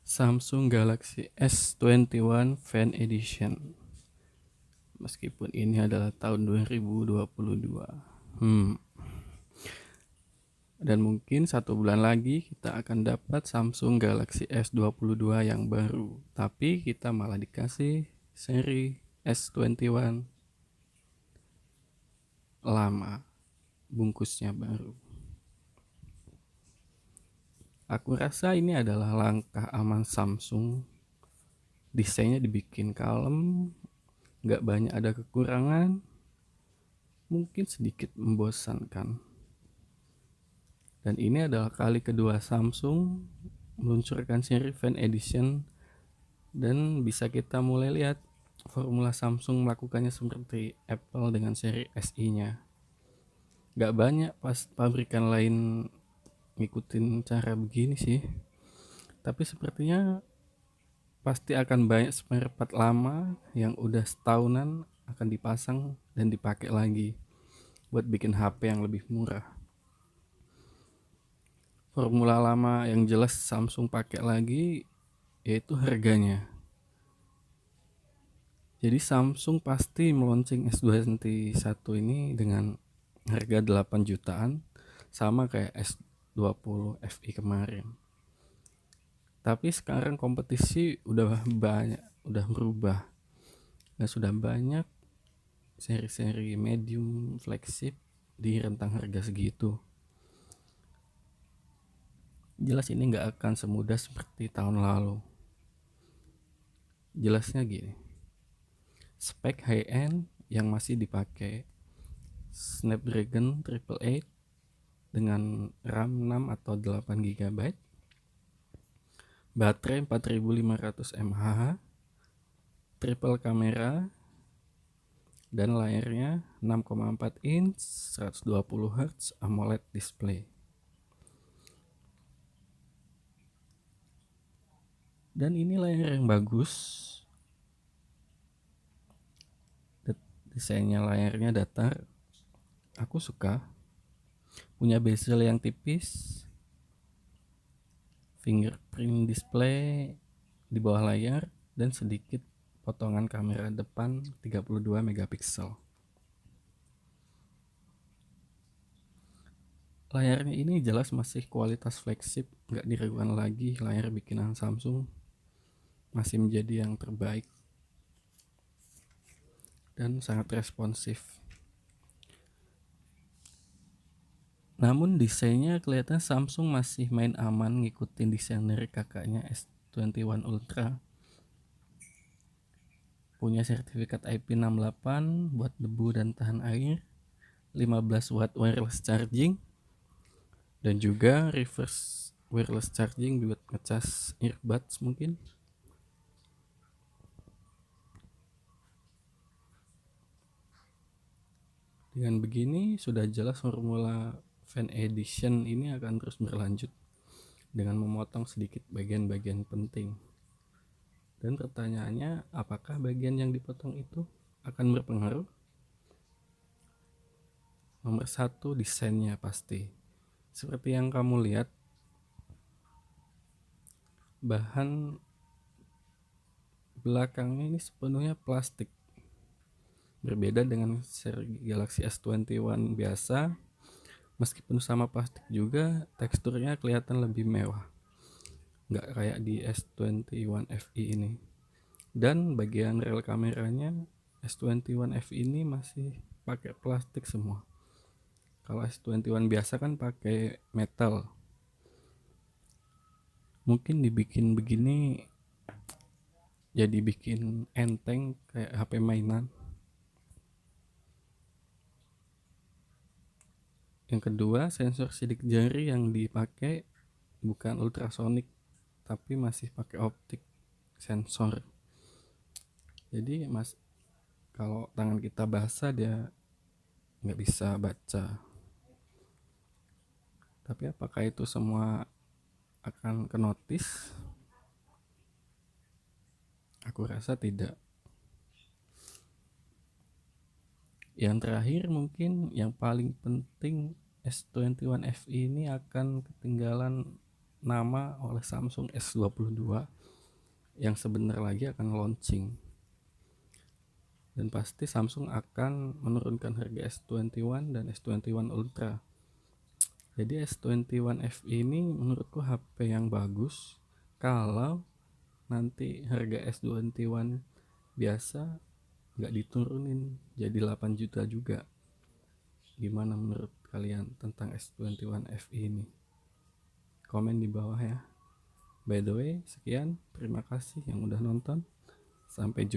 Samsung Galaxy S21 Fan Edition. Meskipun ini adalah tahun 2022. Dan mungkin 1 bulan lagi kita akan dapat Samsung Galaxy S22 yang baru. Tapi kita malah dikasih seri S21 lama, bungkusnya baru. Aku rasa ini adalah langkah aman Samsung. Desainnya dibikin kalem, gak banyak ada kekurangan, mungkin sedikit membosankan. Dan ini adalah kali kedua Samsung meluncurkan seri Fan Edition, dan bisa kita mulai lihat formula Samsung melakukannya seperti Apple dengan seri SI-nya. Gak banyak pas pabrikan lain ngikutin cara begini sih, tapi sepertinya pasti akan banyak spare part lama yang udah setahunan akan dipasang dan dipakai lagi buat bikin HP yang lebih murah. Formula lama yang jelas Samsung pakai lagi yaitu harganya. Jadi Samsung pasti meluncing S21 ini dengan harga 8 jutaan, sama kayak S20 FI kemarin. Tapi sekarang kompetisi udah banyak, udah berubah. Dan sudah banyak seri-seri medium flagship di rentang harga segitu. Jelas ini nggak akan semudah seperti tahun lalu. Jelasnya gini, spek high end yang masih dipakai, Snapdragon 888 dengan RAM 6 atau 8 GB, baterai 4500 mAh, triple kamera, dan layarnya 6,4 inch 120 Hz AMOLED display. Dan ini layar yang bagus, desainnya layarnya datar, aku suka. Punya bezel yang tipis, fingerprint display di bawah layar, dan sedikit potongan kamera depan 32 megapiksel. Layarnya ini jelas masih kualitas flagship, gak diragukan lagi layar bikinan Samsung masih menjadi yang terbaik dan sangat responsif. Namun desainnya kelihatan Samsung masih main aman ngikutin desain dari kakaknya S21 Ultra. Punya sertifikat IP68 buat debu dan tahan air, 15 watt wireless charging, dan juga reverse wireless charging buat ngecas earbuds mungkin. Dengan begini sudah jelas formula Fan Edition ini akan terus berlanjut dengan memotong sedikit bagian-bagian penting. Dan pertanyaannya, apakah bagian yang dipotong itu akan berpengaruh? Nomor 1, desainnya pasti. Seperti yang kamu lihat, bahan belakangnya ini sepenuhnya plastik. Berbeda dengan seri Galaxy S21 biasa, meskipun sama plastik juga, teksturnya kelihatan lebih mewah. Nggak kayak di S21 FE ini. Dan bagian rel kameranya S21 FE ini masih pakai plastik semua. Kalau S21 biasa kan pakai metal. Mungkin dibikin begini jadi bikin enteng kayak HP mainan. Yang kedua, sensor sidik jari yang dipakai bukan ultrasonic, tapi masih pakai optik sensor. Jadi kalau tangan kita basah dia nggak bisa baca. Tapi apakah itu semua akan ke notice? Aku rasa tidak. Yang terakhir mungkin yang paling penting, S21 FE ini akan ketinggalan nama oleh Samsung S22 yang sebentar lagi akan launching. Dan pasti Samsung akan menurunkan harga S21 dan S21 Ultra. Jadi S21 FE ini menurutku HP yang bagus kalau nanti harga S21 biasa nggak diturunin jadi 8 juta juga. Gimana menurut kalian tentang S21 FE ini? Komen di bawah ya. By the way, sekian, terima kasih yang udah nonton. Sampai jumpa.